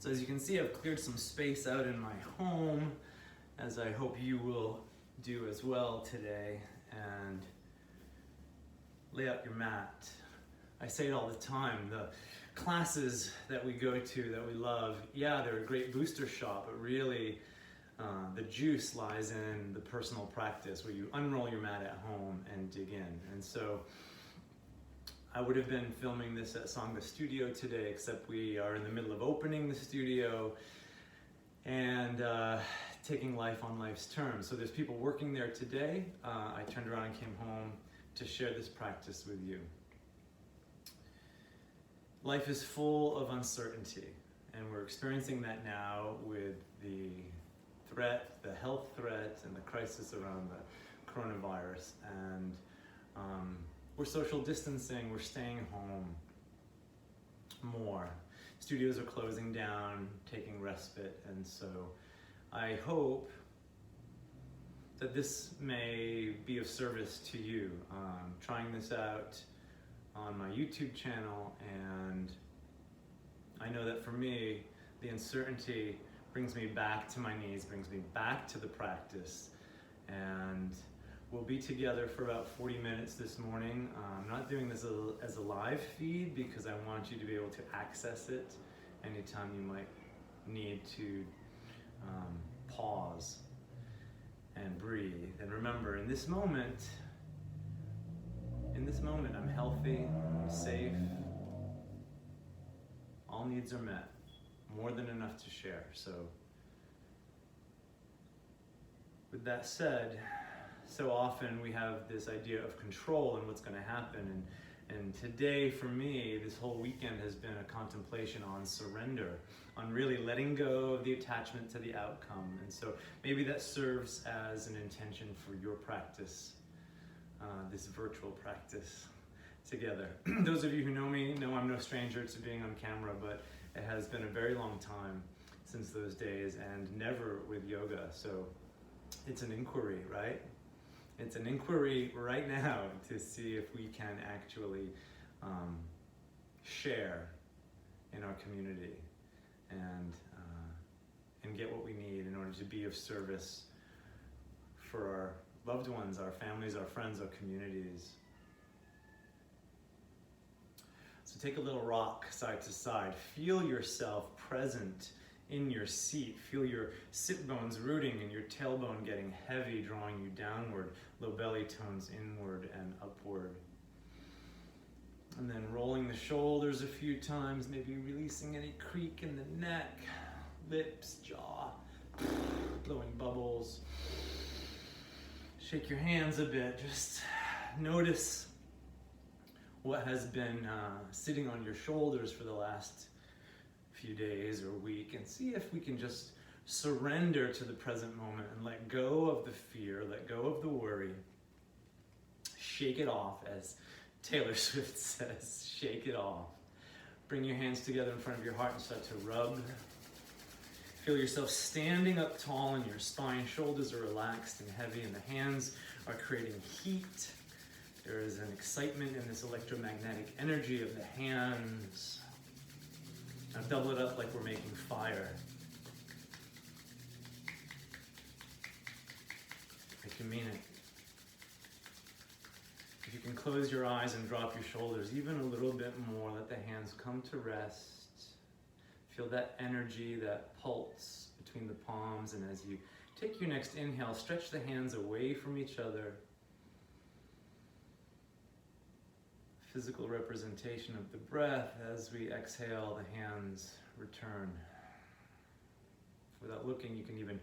So as you can see, I've cleared some space out in my home, as I hope you will do as well today, and lay out your mat. I say it all the time, the classes that we go to that we love, yeah, they're a great booster shot, but really the juice lies in the personal practice where you unroll your mat at home and dig in. And so I would have been filming this at Sangha Studio today, except we are in the middle of opening the studio and taking life on life's terms. So there's people working there today. I turned around and came home to share this practice with you. Life is full of uncertainty, and we're experiencing that now with the threat, the health threat, and the crisis around the coronavirus. And we're social distancing, we're staying home more. Studios are closing down, taking respite, and so I hope that this may be of service to you. Trying this out on my YouTube channel, and I know that for me, the uncertainty brings me back to my knees, brings me back to the practice, and we'll be together for about 40 minutes this morning. I'm not doing this as a live feed because I want you to be able to access it anytime you might need to pause and breathe. And remember, in this moment, I'm healthy, I'm safe, all needs are met, more than enough to share. So, with that said, so often we have this idea of control and what's going to happen, and today for me, this whole weekend has been a contemplation on surrender, on really letting go of the attachment to the outcome. And so maybe that serves as an intention for your practice, this virtual practice together. Those of you who know me know I'm no stranger to being on camera, but it has been a very long time since those days, and never with yoga. So it's an inquiry, right? It's an inquiry right now to see if we can actually share in our community and get what we need in order to be of service for our loved ones, our families, our friends, our communities. So take a little rock side to side. Feel yourself present in your seat. Feel your sit bones rooting and your tailbone getting heavy, drawing you downward. Low belly tones inward and upward. And then rolling the shoulders a few times, maybe releasing any creak in the neck, lips, jaw, blowing bubbles. Shake your hands a bit. Just notice what has been sitting on your shoulders for the last few days or week, and see if we can just surrender to the present moment and let go of the fear, let go of the worry. Shake it off, as Taylor Swift says, shake it off. Bring your hands together in front of your heart and start to rub. Feel yourself standing up tall in your spine. Shoulders are relaxed and heavy, and the hands are creating heat. There is an excitement in this electromagnetic energy of the hands. Now double it up like we're making fire. If you mean it. If you can close your eyes and drop your shoulders even a little bit more, let the hands come to rest. Feel that energy, that pulse between the palms, and as you take your next inhale, stretch the hands away from each other. Physical representation of the breath. As we exhale, the hands return. Without looking, you can even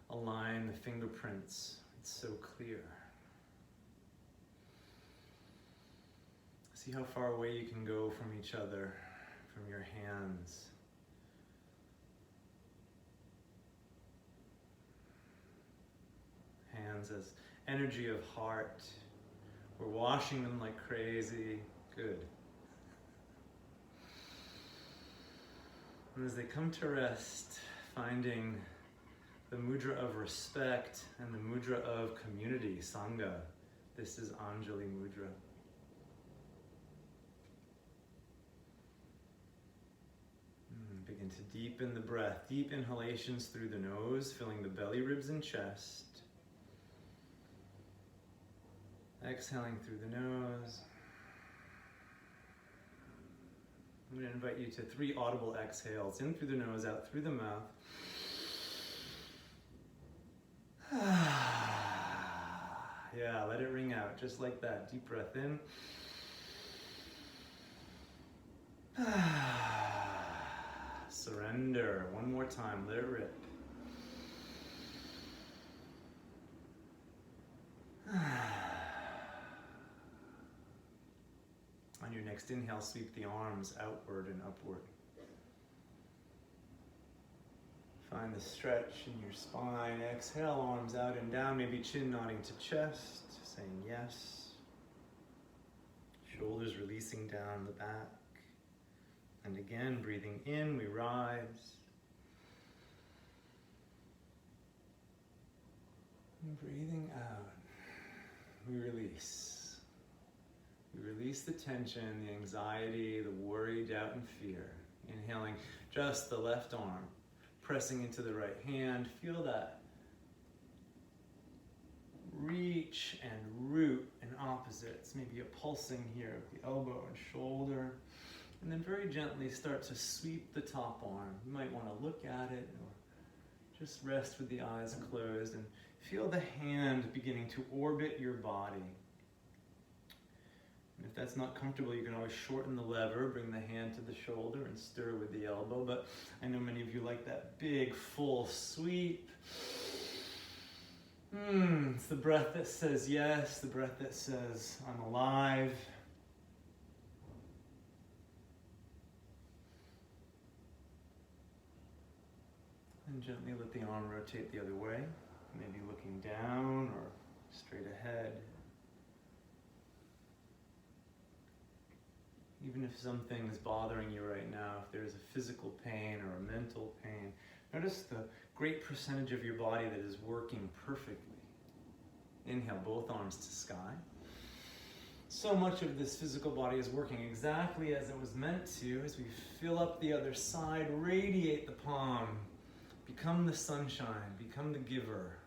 align the fingerprints. It's so clear. See how far away you can go from each other, from your hands. Hands as energy of heart. We're washing them like crazy. Good. And as they come to rest, finding the mudra of respect and the mudra of community, Sangha. This is Anjali Mudra. Begin and to deepen the breath. Deep inhalations through the nose, filling the belly, ribs, and chest. Exhaling through the nose. I'm going to invite you to 3 audible exhales. In through the nose, out through the mouth. Yeah, let it ring out just like that. Deep breath in. Surrender. One more time. Let it rip. On your next inhale, sweep the arms outward and upward. Find the stretch in your spine. Exhale, arms out and down, maybe chin nodding to chest, saying yes. Shoulders releasing down the back. And again, breathing in, we rise. And breathing out, we release. We release the tension, the anxiety, the worry, doubt, and fear. Inhaling just the left arm, pressing into the right hand. Feel that reach and root in opposites. Maybe a pulsing here of the elbow and shoulder. And then very gently start to sweep the top arm. You might want to look at it or just rest with the eyes closed and feel the hand beginning to orbit your body. And if that's not comfortable, you can always shorten the lever, bring the hand to the shoulder and stir with the elbow. But I know many of you like that big, full sweep. It's the breath that says yes, the breath that says I'm alive. And gently let the arm rotate the other way, maybe looking down or straight ahead. Even if something is bothering you right now, if there's a physical pain or a mental pain, notice the great percentage of your body that is working perfectly. Inhale, both arms to sky. So much of this physical body is working exactly as it was meant to. As we fill up the other side, radiate the palm. Become the sunshine, become the giver.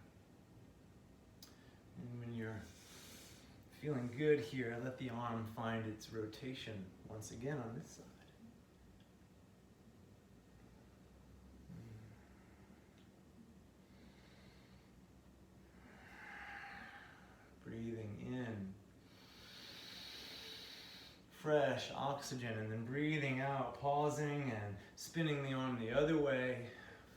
And when you're feeling good here, let the arm find its rotation once again on this side. Breathing in fresh oxygen, and then breathing out, pausing and spinning the arm the other way,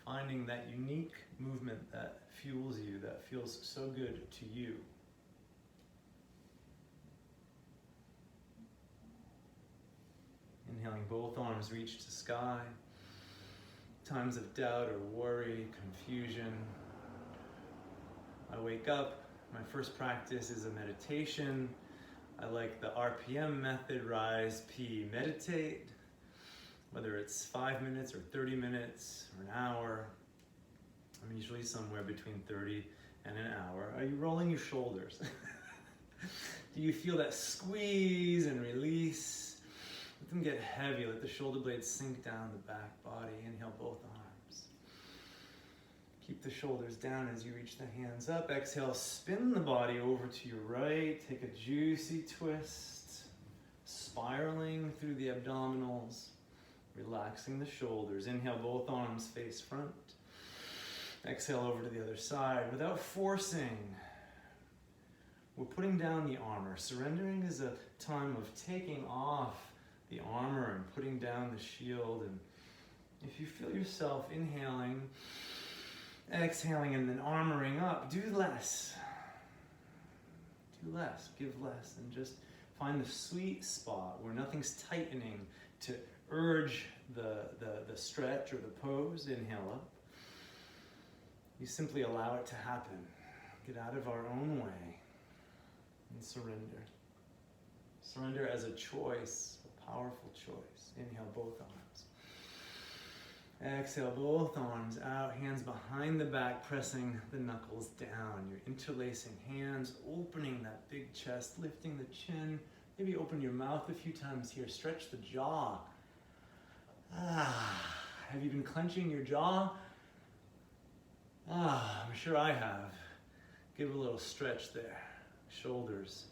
finding that unique movement that fuels you, that feels so good to you. Inhaling, both arms reach to sky. Times of doubt or worry, confusion. I wake up. My first practice is a meditation. I like the RPM method, rise, P, meditate. Whether it's 5 minutes or 30 minutes or an hour. I'm usually somewhere between 30 and an hour. Are you rolling your shoulders? Do you feel that squeeze and release? Let them get heavy. Let the shoulder blades sink down the back body. Inhale, both arms. Keep the shoulders down as you reach the hands up. Exhale, spin the body over to your right. Take a juicy twist. Spiraling through the abdominals. Relaxing the shoulders. Inhale, both arms face front. Exhale over to the other side without forcing. We're putting down the armor. Surrendering is a time of taking off the armor and putting down the shield. And if you feel yourself inhaling, exhaling, and then armoring up, do less. Do less, give less, and just find the sweet spot where nothing's tightening to urge the stretch or the pose. Inhale up. You simply allow it to happen. Get out of our own way and surrender. Surrender as a choice, a powerful choice. Inhale, both arms. Exhale, both arms out, hands behind the back, pressing the knuckles down. You're interlacing hands, opening that big chest, lifting the chin. Maybe open your mouth a few times here. Stretch the jaw. Have you been clenching your jaw? I'm sure I have. Give a little stretch there. Shoulders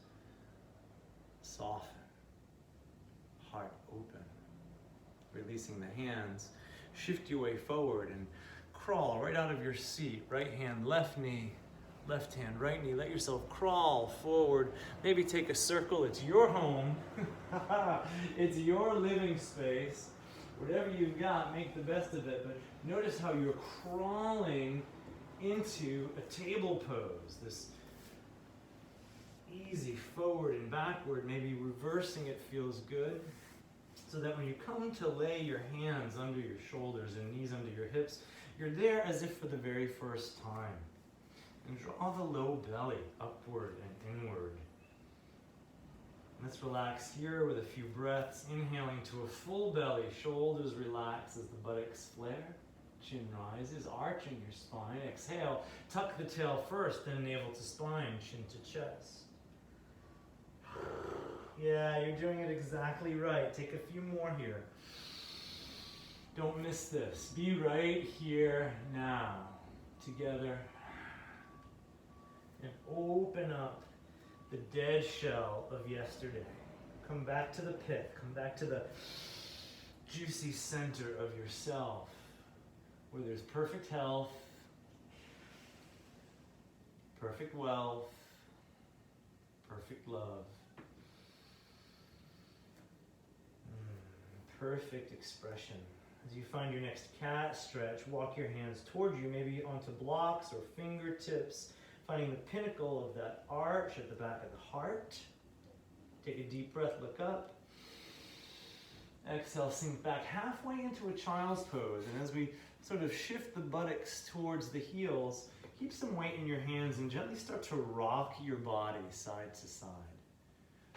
soften. Heart open. Releasing the hands. Shift your way forward and crawl right out of your seat. Right hand, left knee. Left hand, right knee. Let yourself crawl forward. Maybe take a circle. It's your home. It's your living space. Whatever you've got, make the best of it. But notice how you're crawling into a table pose. This easy forward and backward. Maybe reversing it feels good. So that when you come to lay your hands under your shoulders and knees under your hips, you're there as if for the very first time. And draw the low belly upward and inward. Let's relax here with a few breaths, inhaling to a full belly, shoulders relax as the buttocks flare, chin rises, arching your spine. Exhale, tuck the tail first, then navel to spine, chin to chest. Yeah, you're doing it exactly right. Take a few more here. Don't miss this. Be right here now, together. And open up the dead shell of yesterday. Come back to the pit. Come back to the juicy center of yourself, where there's perfect health, perfect wealth, perfect love, perfect expression. As you find your next cat stretch, walk your hands towards you, maybe onto blocks or fingertips, finding the pinnacle of that arch at the back of the heart. Take a deep breath, look up. Exhale, sink back halfway into a child's pose. And as we sort of shift the buttocks towards the heels, keep some weight in your hands and gently start to rock your body side to side.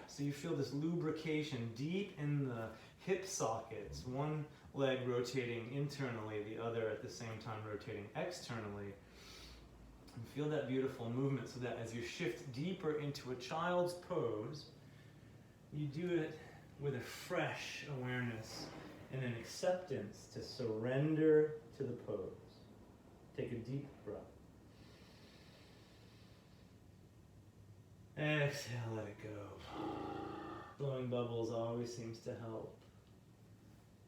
So you feel this lubrication deep in the hip sockets, one leg rotating internally, the other at the same time rotating externally. And feel that beautiful movement so that as you shift deeper into a child's pose, you do it with a fresh awareness and an acceptance to surrender to the pose. Take a deep breath. Exhale, let it go. Blowing bubbles always seems to help.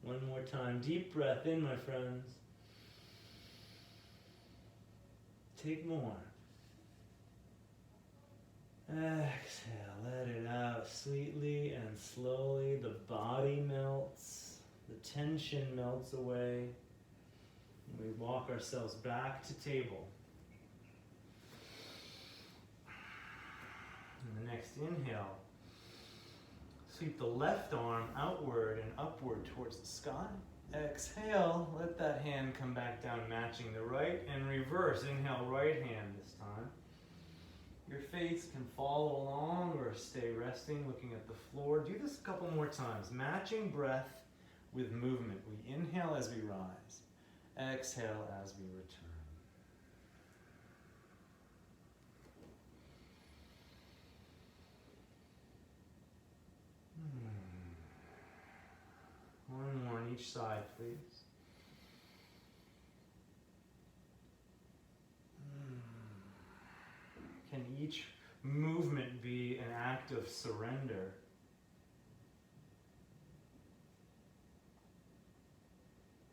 One more time. Deep breath in, my friends. Take more. Exhale, let it out sweetly and slowly. The body melts, the tension melts away. We walk ourselves back to table. And the next inhale, sweep the left arm outward and upward towards the sky. Exhale, let that hand come back down, matching the right, and reverse. Inhale, right hand this time. Your face can follow along or stay resting, looking at the floor. Do this a couple more times. Matching breath with movement. We inhale as we rise. Exhale as we return. One more on each side, please. Can each movement be an act of surrender?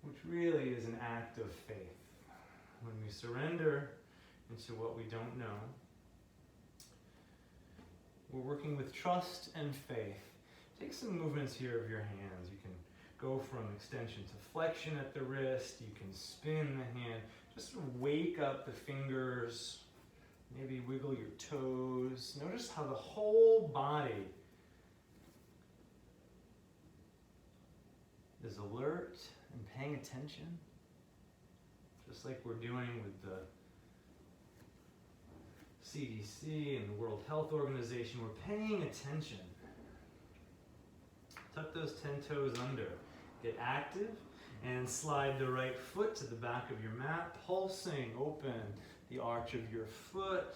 Which really is an act of faith. When we surrender into what we don't know, we're working with trust and faith. Take some movements here of your hands. You can go from extension to flexion at the wrist. You can spin the hand. Just sort of wake up the fingers. Maybe wiggle your toes. Notice how the whole body is alert and paying attention. Just like we're doing with the CDC and the World Health Organization, we're paying attention. Tuck those 10 toes under. Get active and slide the right foot to the back of your mat, pulsing open the arch of your foot,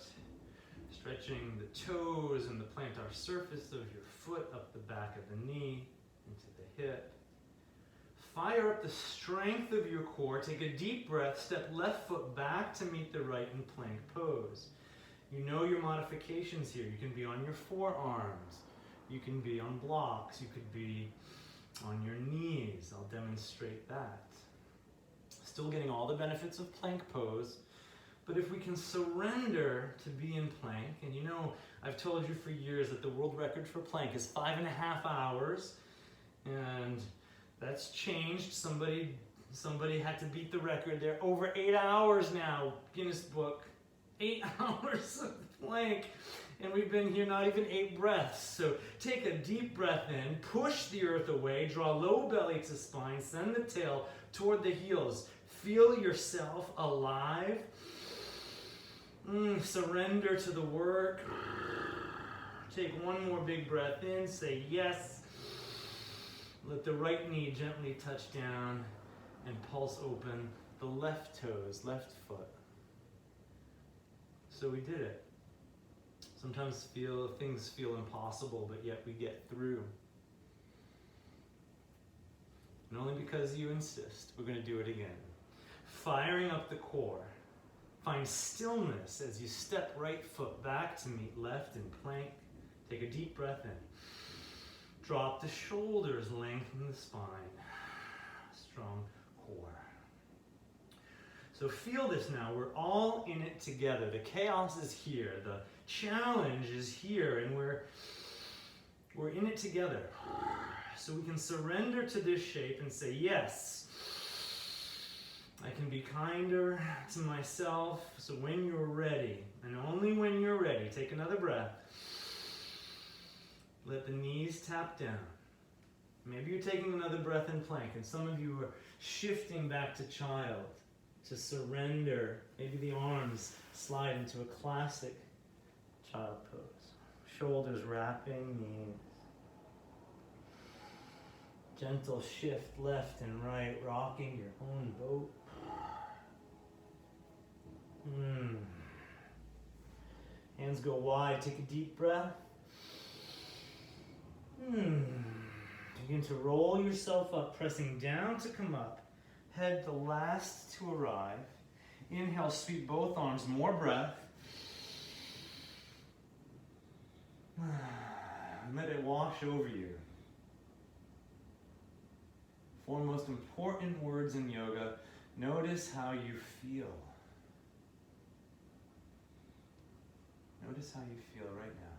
stretching the toes and the plantar surface of your foot up the back of the knee into the hip. fire up the strength of your core. Take a deep breath. Step left foot back to meet the right in plank pose. You know your modifications here. You can be on your forearms. You can be on blocks. You could be on your knees. I'll demonstrate that. Still getting all the benefits of plank pose. But if we can surrender to be in plank, and you know, I've told you for years that the world record for plank is 5.5 hours, and that's changed. Somebody had to beat the record. They're over 8 hours now, Guinness Book. 8 hours of plank, and we've been here not even 8 breaths. So take a deep breath in, push the earth away, draw low belly to spine, send the tail toward the heels. Feel yourself alive. Surrender to the work. Take one more big breath in, say yes. Let the right knee gently touch down and pulse open the left toes, left foot. So we did it. Sometimes things feel impossible, but yet we get through. And only because you insist, we're going to do it again. Firing up the core. Find stillness as you step right foot back to meet left in plank. Take a deep breath in. Drop the shoulders, lengthen the spine. Strong core. So feel this now. We're all in it together. The chaos is here. The challenge is here, and we're in it together. So we can surrender to this shape and say, yes, I can be kinder to myself. So when you're ready, and only when you're ready, take another breath. Let the knees tap down. Maybe you're taking another breath in plank, and some of you are shifting back to child, to surrender. Maybe the arms slide into a classic child pose. Shoulders wrapping, knees. Gentle shift left and right, rocking your own boat. Hands go wide, take a deep breath. Begin to roll yourself up, pressing down to come up. Head the last to arrive. Inhale, sweep both arms, more breath. Let it wash over you. 4 most important words in yoga. Notice how you feel. Notice how you feel right now.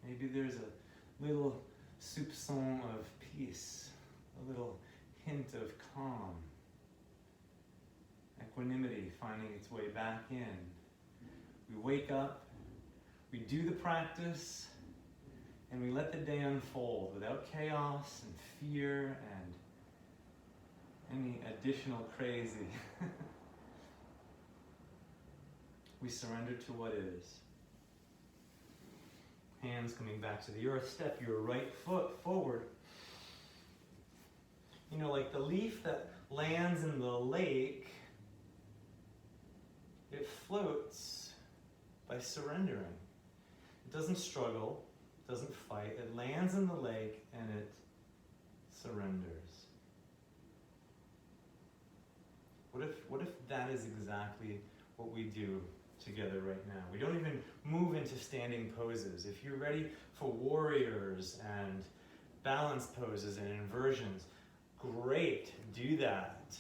Maybe there's a little soupçon of peace, a little hint of calm, equanimity finding its way back in. We wake up, we do the practice, and we let the day unfold without chaos and fear and any additional crazy. We surrender to what is. Hands coming back to the earth. Step your right foot forward. You know, like the leaf that lands in the lake, it floats by surrendering. It doesn't struggle, it doesn't fight. It lands in the lake and it surrenders. What if that is exactly what we do together right now? We don't even move into standing poses. If you're ready for warriors and balance poses and inversions, great, do that.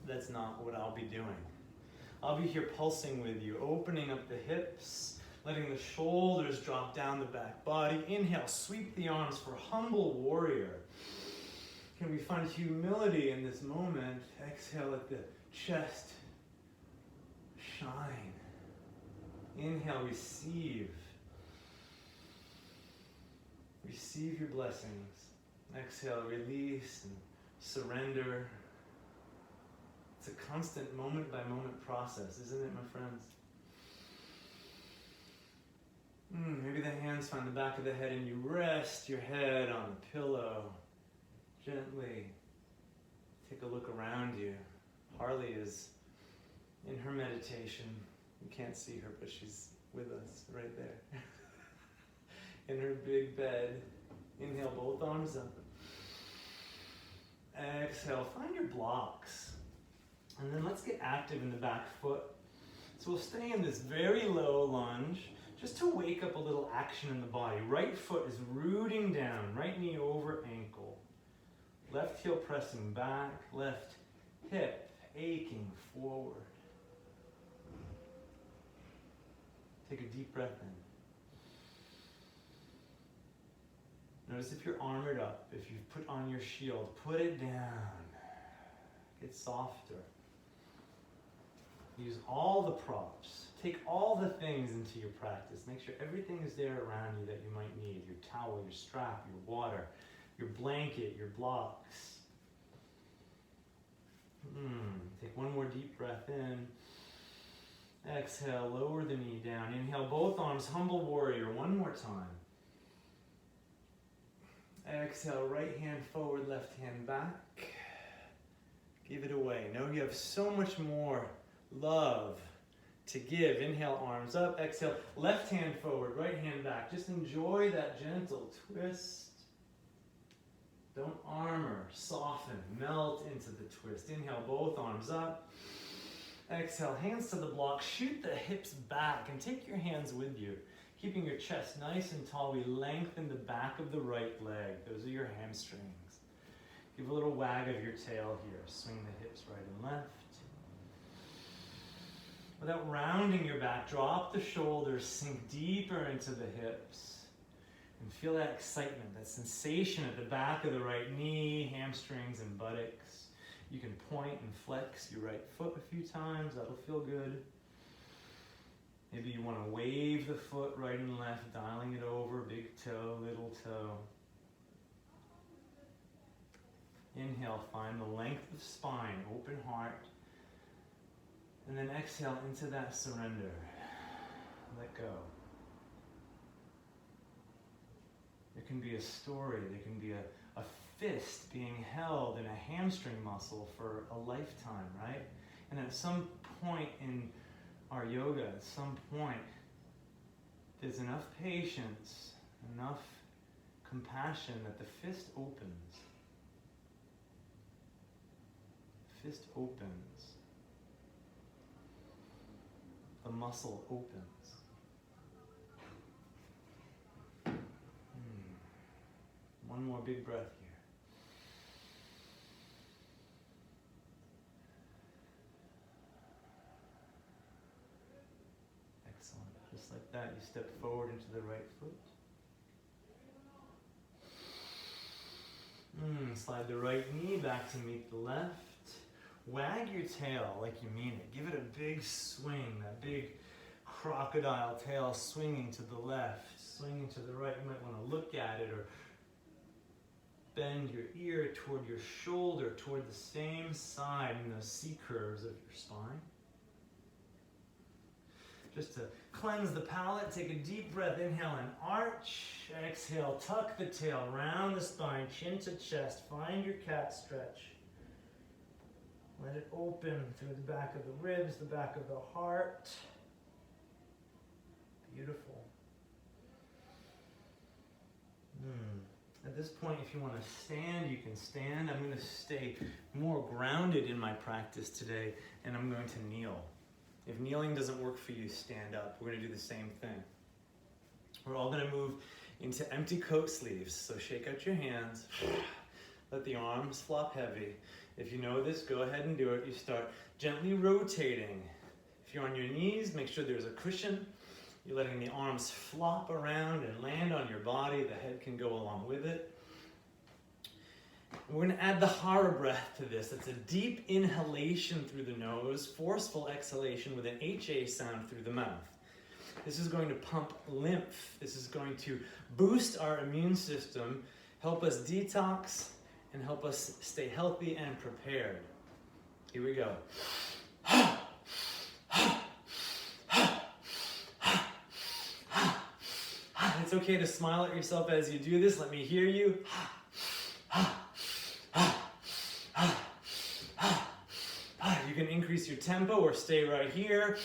That's not what I'll be doing. I'll be here pulsing with you, opening up the hips, letting the shoulders drop down the back body. Inhale, sweep the arms for humble warrior. Can we find humility in this moment? Exhale, let the chest shine. Inhale, receive. Receive your blessings. Exhale, release and surrender. It's a constant moment-by-moment process, isn't it, my friends? Maybe the hands find the back of the head and you rest your head on the pillow. Gently take a look around you. Harley is in her meditation. You can't see her, but she's with us right there. in her big bed. Inhale, both arms up. Exhale, find your blocks. And then let's get active in the back foot. So we'll stay in this very low lunge, just to wake up a little action in the body. Right foot is rooting down, right knee over ankle. Left heel pressing back, left hip aching forward. Take a deep breath in. Notice if you're armored up, if you've put on your shield, put it down. Get softer. Use all the props. Take all the things into your practice. Make sure everything is there around you that you might need. Your towel, your strap, your water, your blanket, your blocks. Take one more deep breath in. Exhale, lower the knee down. Inhale, both arms, humble warrior, one more time. Exhale, right hand forward, left hand back. Give it away. Know you have so much more love to give. Inhale, arms up. Exhale, left hand forward, right hand back. Just enjoy that gentle twist. Don't armor, soften, melt into the twist. Inhale, both arms up. Exhale, hands to the block. Shoot the hips back and take your hands with you. Keeping your chest nice and tall, we lengthen the back of the right leg. Those are your hamstrings. Give a little wag of your tail here. Swing the hips right and left. Without rounding your back, drop the shoulders, sink deeper into the hips. And feel that excitement, that sensation at the back of the right knee, hamstrings and buttocks. You can point and flex your right foot a few times. That'll feel good. Maybe you want to wave the foot right and left, dialing it over, big toe, little toe. Inhale, find the length of spine, open heart. And then exhale into that surrender. Let go. There can be a story, there can be a fist being held in a hamstring muscle for a lifetime, right? And at some point in our yoga, at some point, there's enough patience, enough compassion that the fist opens. The fist opens. The muscle opens. One more big breath here. Excellent. Just like that, you step forward into the right foot. Slide the right knee back to meet the left. Wag your tail like you mean it. Give it a big swing, that big crocodile tail swinging to the left, swinging to the right. You might want to look at it or bend your ear toward your shoulder, toward the same side in those C curves of your spine. Just to cleanse the palate, take a deep breath. Inhale and arch. Exhale, tuck the tail, round the spine, chin to chest. Find your cat stretch. Let it open through the back of the ribs, the back of the heart. Beautiful. At this point, if you want to stand, you can stand. I'm going to stay more grounded in my practice today, and I'm going to kneel. If kneeling doesn't work for you, stand up. We're going to do the same thing. We're all going to move into empty coat sleeves. So shake out your hands. Let the arms flop heavy. If you know this, go ahead and do it. You start gently rotating. If you're on your knees, make sure there's a cushion. You're letting the arms flop around and land on your body. The head can go along with it. We're going to add the hara breath to this. It's a deep inhalation through the nose, forceful exhalation with an HA sound through the mouth. This is going to pump lymph. This is going to boost our immune system, help us detox, and help us stay healthy and prepared. Here we go. It's okay to smile at yourself as you do this. Let me hear you. You can increase your tempo or stay right here.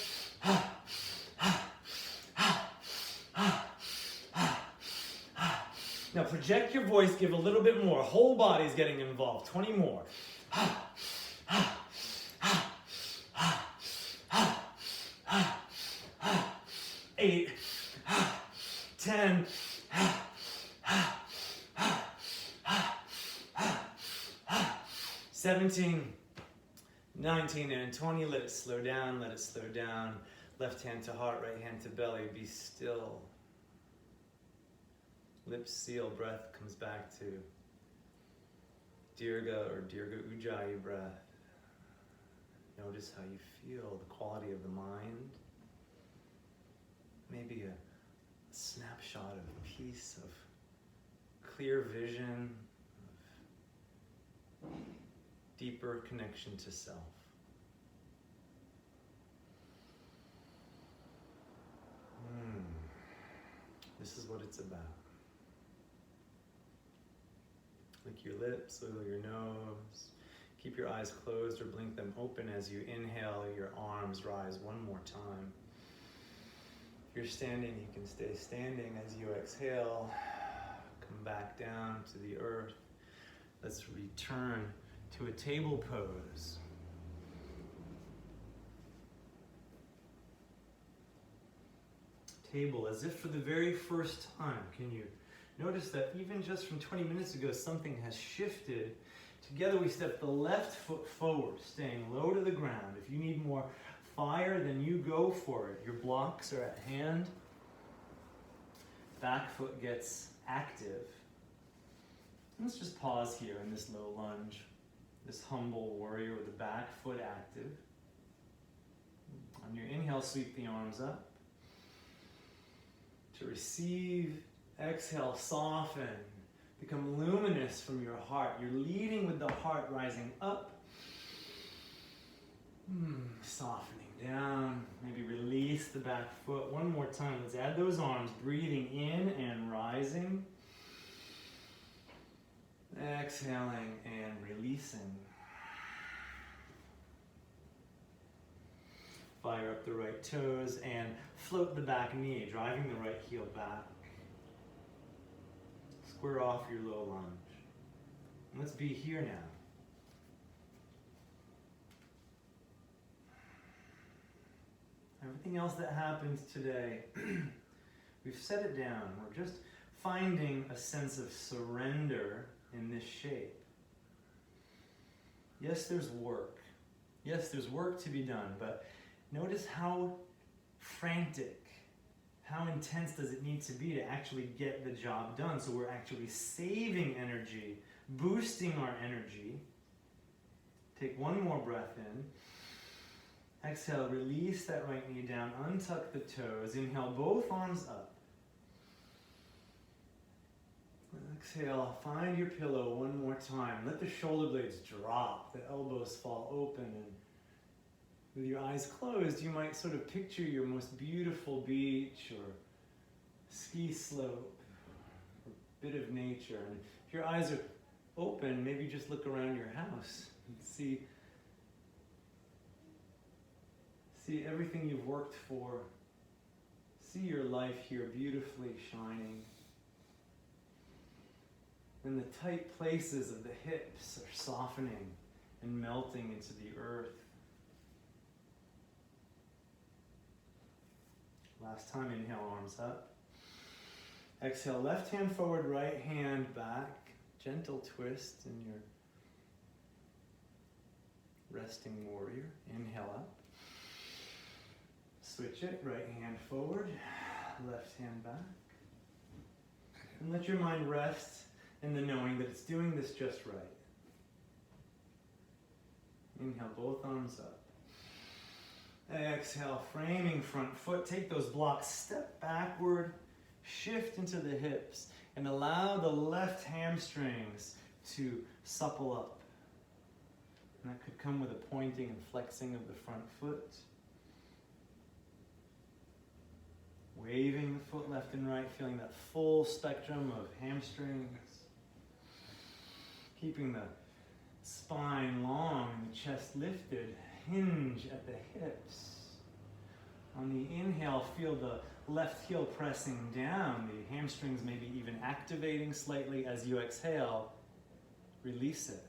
Now project your voice, give a little bit more. Whole body's getting involved. 20 more. 8, 10, 17, 19, and 20. Let it slow down, let it slow down. Left hand to heart, right hand to belly. Be still. Lips seal, breath comes back to Dirga or Dirga Ujjayi breath. Notice how you feel, the quality of the mind. Maybe a snapshot of peace, of clear vision, of deeper connection to self. This is what it's about. Lick your lips, wiggle your nose. Keep your eyes closed or blink them open as you inhale. Your arms rise one more time. If you're standing, you can stay standing as you exhale. Come back down to the earth. Let's return to a table pose. Table, as if for the very first time. Can you notice that even just from 20 minutes ago, something has shifted? Together we step the left foot forward, staying low to the ground. If you need more fire, then you go for it. Your blocks are at hand. Back foot gets active. Let's just pause here in this low lunge. This humble warrior with the back foot active. On your inhale, sweep the arms up. To receive, exhale, soften. Become luminous from your heart. You're leading with the heart rising up. Softening down. Maybe release the back foot. One more time. Let's add those arms. Breathing in and rising. Exhaling and releasing. Fire up the right toes and float the back knee, driving the right heel back. Square off your low lunge. And let's be here now. Everything else that happens today, we've set it down. We're just finding a sense of surrender in this shape. Yes, there's work. Yes, there's work to be done, but notice how frantic, how intense does it need to be to actually get the job done? So we're actually saving energy, boosting our energy. Take one more breath in. Exhale, release that right knee down, untuck the toes. Inhale, both arms up. Exhale, find your pillow one more time. Let the shoulder blades drop, the elbows fall open, and with your eyes closed, you might sort of picture your most beautiful beach or ski slope or bit of nature. And if your eyes are open, maybe just look around your house and see everything you've worked for. See your life here beautifully shining. And the tight places of the hips are softening and melting into the earth. Last time, inhale, arms up. Exhale, left hand forward, right hand back. Gentle twist in your resting warrior. Inhale up. Switch it, right hand forward, left hand back. And let your mind rest in the knowing that it's doing this just right. Inhale, both arms up. Exhale, framing front foot. Take those blocks, step backward, shift into the hips, and allow the left hamstrings to supple up. And that could come with a pointing and flexing of the front foot. Waving the foot left and right, feeling that full spectrum of hamstrings. Keeping the spine long and the chest lifted. Hinge at the hips. On On the inhale, feel the left heel pressing down, the hamstrings maybe even activating slightly. As you exhale, release it,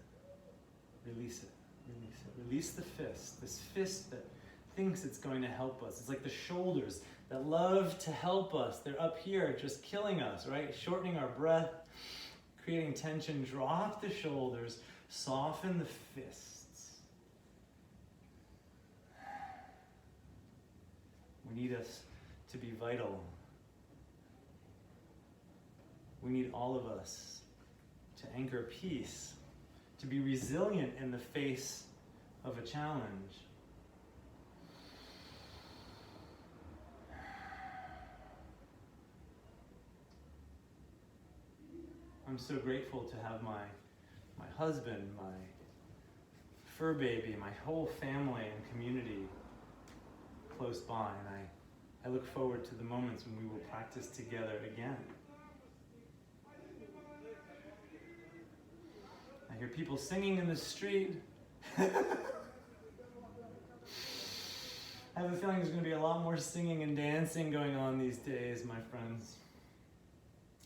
release it, release it. Release the fist, this fist that thinks it's going to help us. It's like the shoulders that love to help us. They're up here just killing us, right? Shortening our breath, creating tension. Drop the shoulders, soften the fists. We need us to be vital. We need all of us to anchor peace, to be resilient in the face of a challenge. I'm so grateful to have my husband, my fur baby, my whole family and community close by, and I look forward to the moments when we will practice together again. I hear people singing in the street. I have a feeling there's going to be a lot more singing and dancing going on these days, my friends.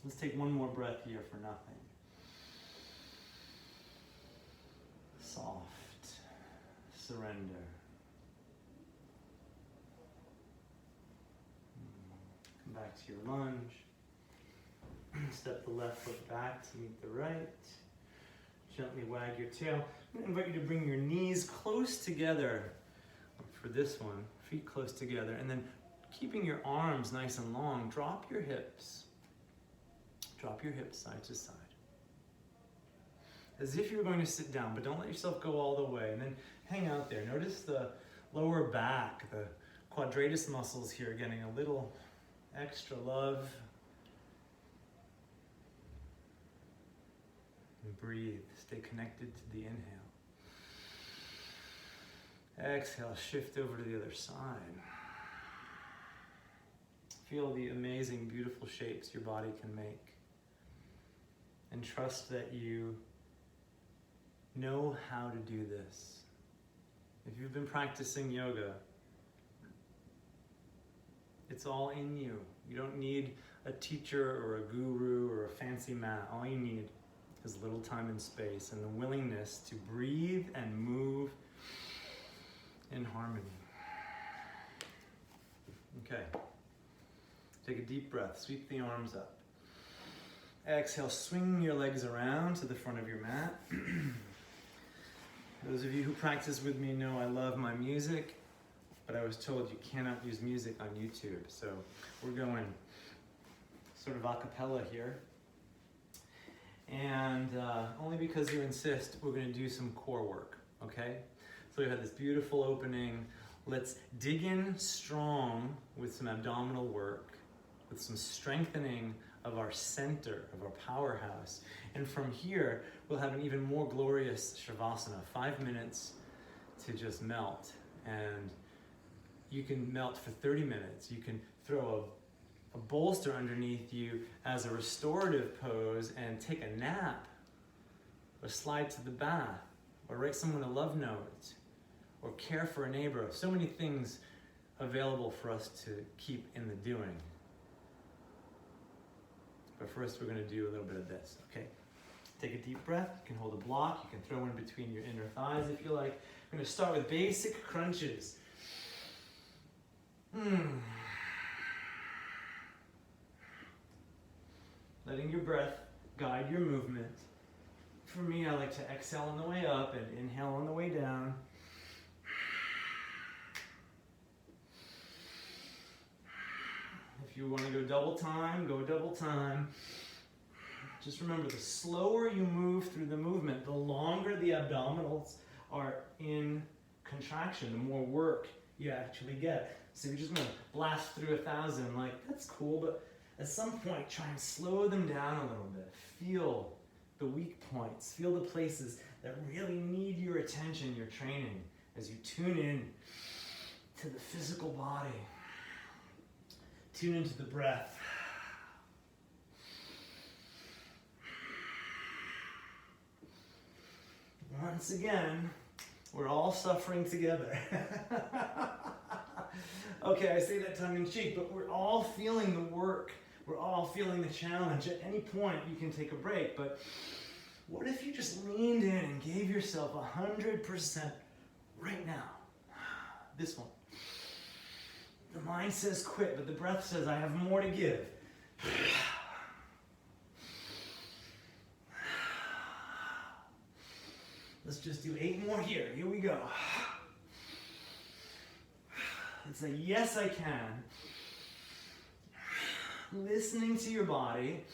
Let's take one more breath here for nothing. Soft surrender. Come back to your lunge. Step the left foot back to meet the right. Gently wag your tail. I'm going to invite you to bring your knees close together for this one. Feet close together. And then keeping your arms nice and long, drop your hips. Drop your hips side to side. As if you're going to sit down, but don't let yourself go all the way. And then hang out there. Notice the lower back, the quadratus muscles here getting a little extra love. And breathe. Stay connected to the inhale. Exhale, shift over to the other side. Feel the amazing, beautiful shapes your body can make. And trust that you know how to do this. If you've been practicing yoga, it's all in you. You don't need a teacher or a guru or a fancy mat. All you need is a little time and space and the willingness to breathe and move in harmony. Okay. Take a deep breath. Sweep the arms up. Exhale, swing your legs around to the front of your mat. Those of you who practice with me know I love my music, but I was told you cannot use music on YouTube. So we're going sort of a cappella here. And only because you insist, we're going to do some core work, okay? So we've had this beautiful opening. Let's dig in strong with some abdominal work, with some strengthening of our center, of our powerhouse. And from here, we'll have an even more glorious Shavasana, 5 minutes to just melt. And you can melt for 30 minutes. You can throw a bolster underneath you as a restorative pose and take a nap, or slide to the bath, or write someone a love note, or care for a neighbor. So many things available for us to keep in the doing. But first we're going to do a little bit of this, okay? Take a deep breath. You can hold a block. You can throw in between your inner thighs if you like. We're going to start with basic crunches. Letting your breath guide your movement. For me, I like to exhale on the way up and inhale on the way down. If you want to go double time, go double time. Just remember, the slower you move through the movement, the longer the abdominals are in contraction, the more work you actually get. So you're just going to blast through 1,000, like, that's cool, but at some point, try and slow them down a little bit. Feel the weak points. Feel the places that really need your attention, your training, as you tune in to the physical body. Tune into the breath. Once again, we're all suffering together. Okay, I say that tongue in cheek, but we're all feeling the work. We're all feeling the challenge. At any point, you can take a break, but what if you just leaned in and gave yourself 100% right now? This one. The mind says quit, but the breath says I have more to give. Let's just do 8 more here. Here we go. It's a yes, I can. Listening to your body.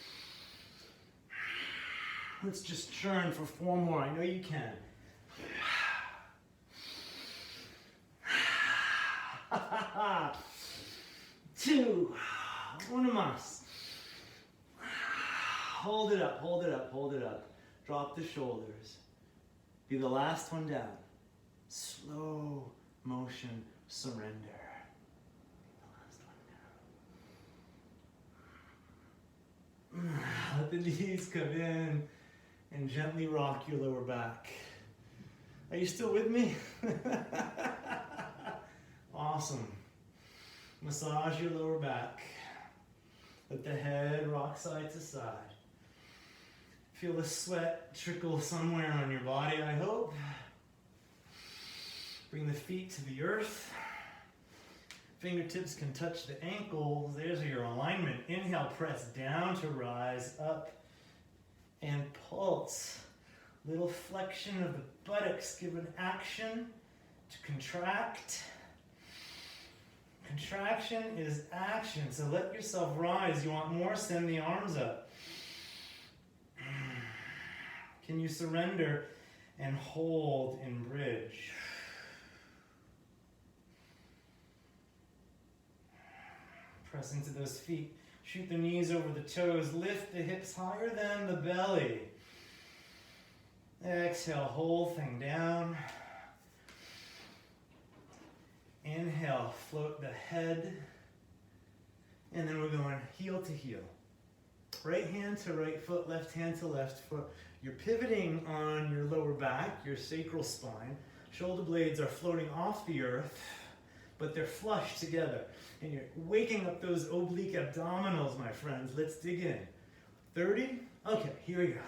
Let's just churn for 4 more. I know you can. 2. 1 más. Hold it up, hold it up, hold it up. Drop the shoulders. Be the last one down. Slow motion surrender. Be the last one down. Let the knees come in and gently rock your lower back. Are you still with me? Awesome. Massage your lower back. Let the head rock side to side. Feel the sweat trickle somewhere on your body, I hope. Bring the feet to the earth. Fingertips can touch the ankles. There's your alignment. Inhale, press down to rise up and pulse. Little flexion of the buttocks. Give an action to contract. Contraction is action, so let yourself rise. You want more? Send the arms up. Can you surrender and hold in bridge? Press into those feet. Shoot the knees over the toes. Lift the hips higher than the belly. Exhale, whole thing down. Inhale, float the head. And then we're going heel to heel. Right hand to right foot, left hand to left foot. You're pivoting on your lower back, your sacral spine. Shoulder blades are floating off the earth, but they're flush together. And you're waking up those oblique abdominals, my friends. Let's dig in. 30. Okay, here we go.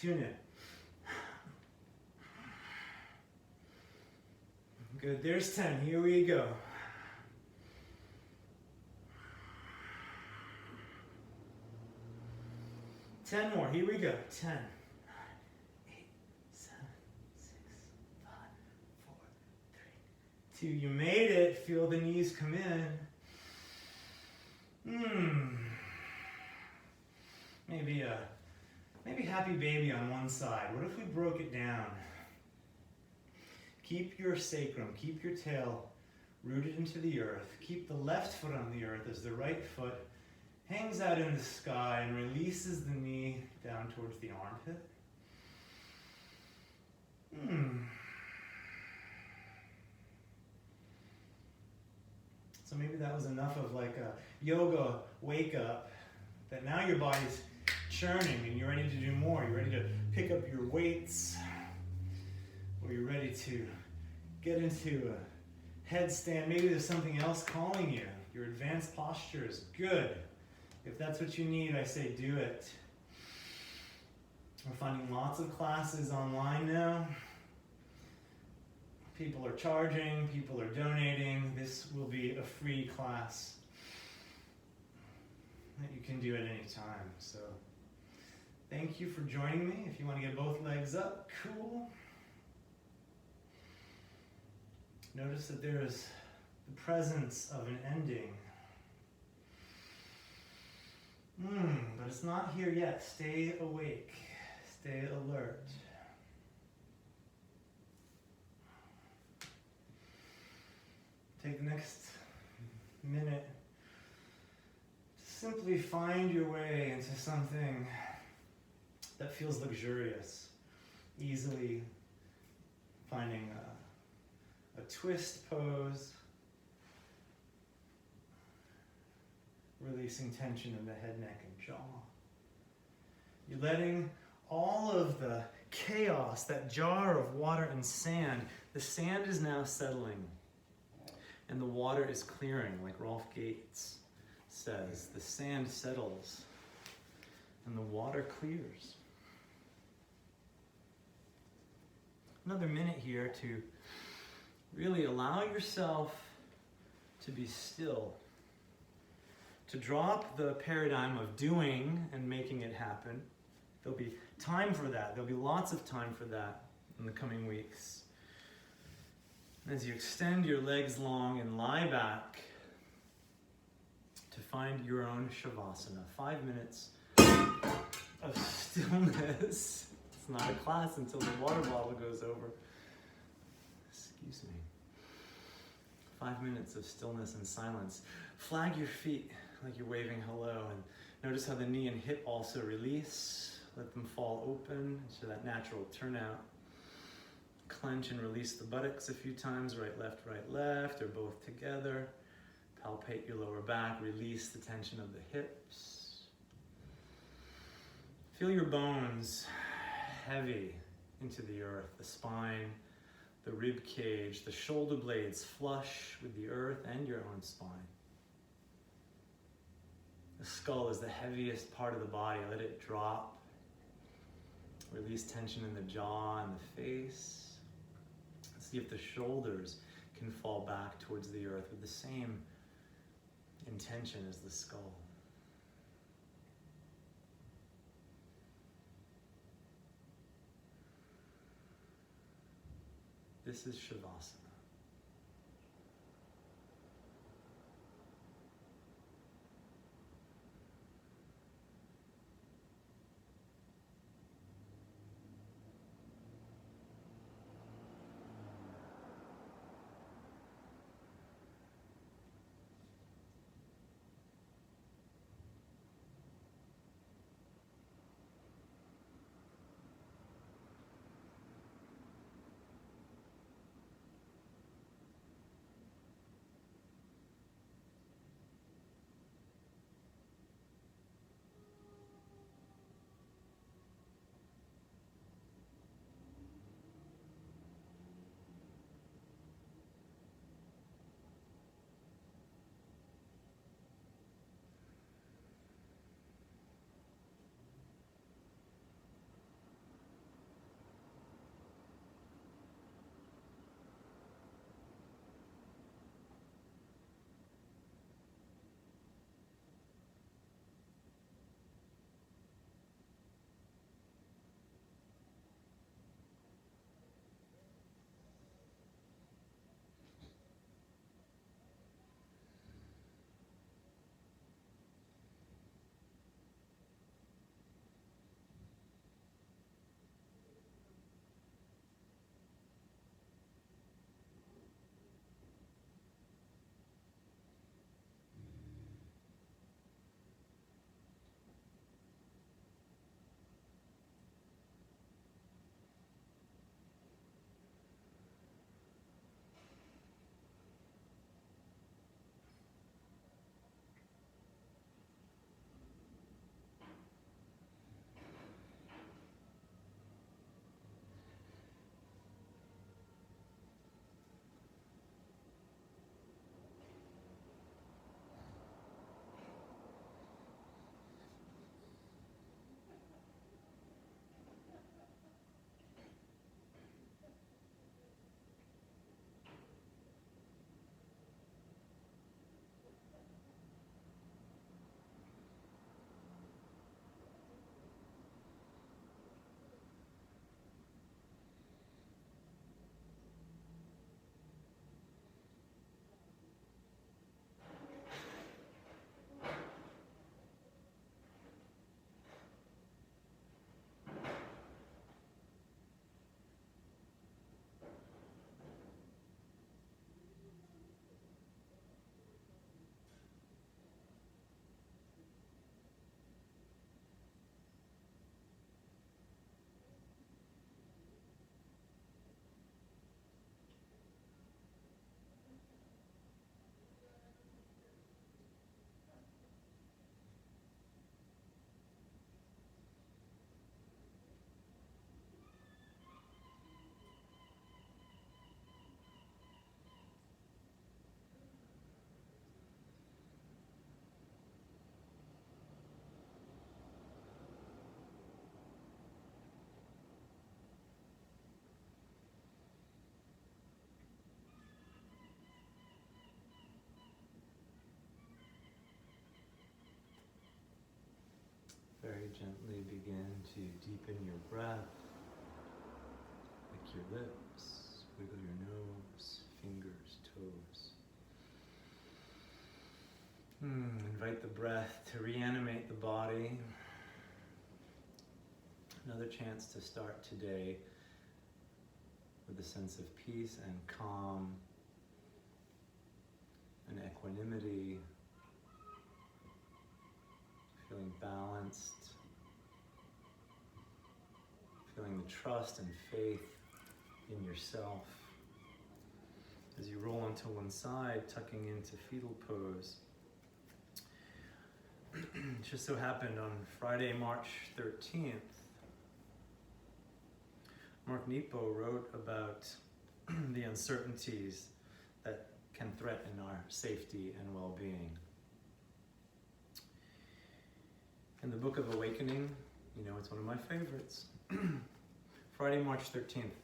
Tune in. Good, there's 10. Here we go. 10 more. Here we go. 10. 9, 8, 7, 6, 5, 4, 3, 2. You made it. Feel the knees come in. Maybe happy baby on one side. What if we broke it down? Keep your sacrum, keep your tail rooted into the earth. Keep the left foot on the earth as the right foot hangs out in the sky and releases the knee down towards the armpit. So maybe that was enough of like a yoga wake up, that now your body's churning and you're ready to do more. You're ready to pick up your weights, or you're ready to get into a headstand. Maybe there's something else calling you. Your advanced posture is good. If that's what you need, I say do it. We're finding lots of classes online now. People are charging, people are donating. This will be a free class that you can do at any time. So thank you for joining me. If you want to get both legs up, cool. Notice that there is the presence of an ending. But it's not here yet. Stay awake. Stay alert. Take the next minute to simply find your way into something that feels luxurious. Easily finding a twist pose. Releasing tension in the head, neck, and jaw. You're letting all of the chaos, that jar of water and sand, the sand is now settling and the water is clearing, like Rolf Gates says. The sand settles and the water clears. Another minute here to really allow yourself to be still, to drop the paradigm of doing and making it happen. There'll be time for that. There'll be lots of time for that in the coming weeks. And as you extend your legs long and lie back to find your own Shavasana, 5 minutes of stillness. It's not a class until the water bottle goes over. Excuse me. 5 minutes of stillness and silence. Flag your feet like you're waving hello, and notice how the knee and hip also release. Let them fall open to that natural turnout. Clench and release the buttocks a few times, right, left, or both together. Palpate your lower back, release the tension of the hips. Feel your bones heavy into the earth, the spine, the rib cage, the shoulder blades flush with the earth and your own spine. The skull is the heaviest part of the body. Let it drop. Release tension in the jaw and the face. See if the shoulders can fall back towards the earth with the same intention as the skull. This is Shavasana. gently begin to deepen your breath. Lick your lips, wiggle your nose, fingers, toes. Invite the breath to reanimate the body. Another chance to start today with a sense of peace and calm and equanimity, feeling balanced, feeling the trust and faith in yourself. As you roll onto one side, tucking into fetal pose. It just so happened on Friday, March 13th, Mark Nepo wrote about the uncertainties that can threaten our safety and well-being. In the Book of Awakening, you know, it's one of my favorites. Friday, March 13th,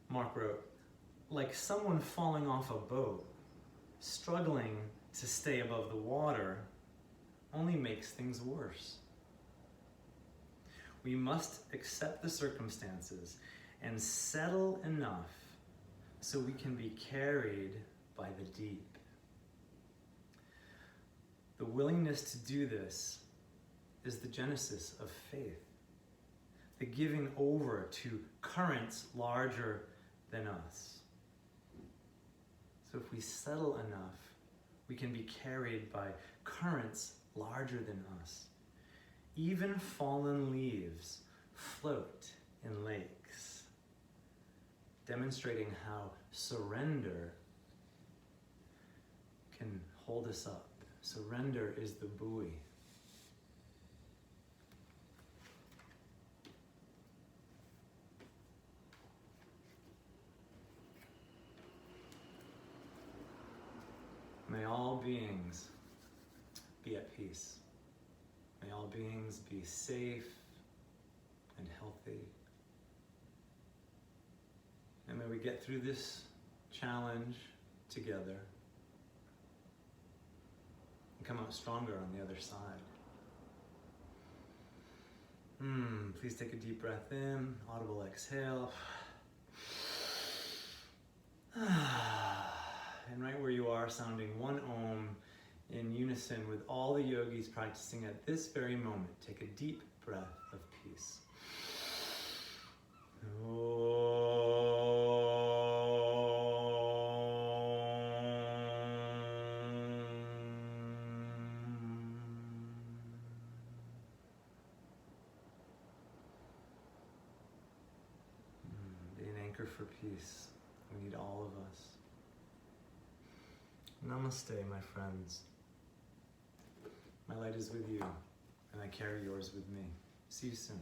Mark wrote, like someone falling off a boat, struggling to stay above the water only makes things worse. We must accept the circumstances and settle enough so we can be carried by the deep. The willingness to do this is the genesis of faith, the giving over to currents larger than us. So if we settle enough, we can be carried by currents larger than us. Even fallen leaves float in lakes, demonstrating how surrender can hold us up. Surrender is the buoy. May all beings be at peace. May all beings be safe and healthy. And may we get through this challenge together and come out stronger on the other side. Please take a deep breath in, audible exhale. And right where you are, sounding one Om in unison with all the yogis practicing at this very moment. Take a deep breath of peace. Be an anchor for peace. We need all of us. Namaste, my friends. My light is with you, and I carry yours with me. See you soon.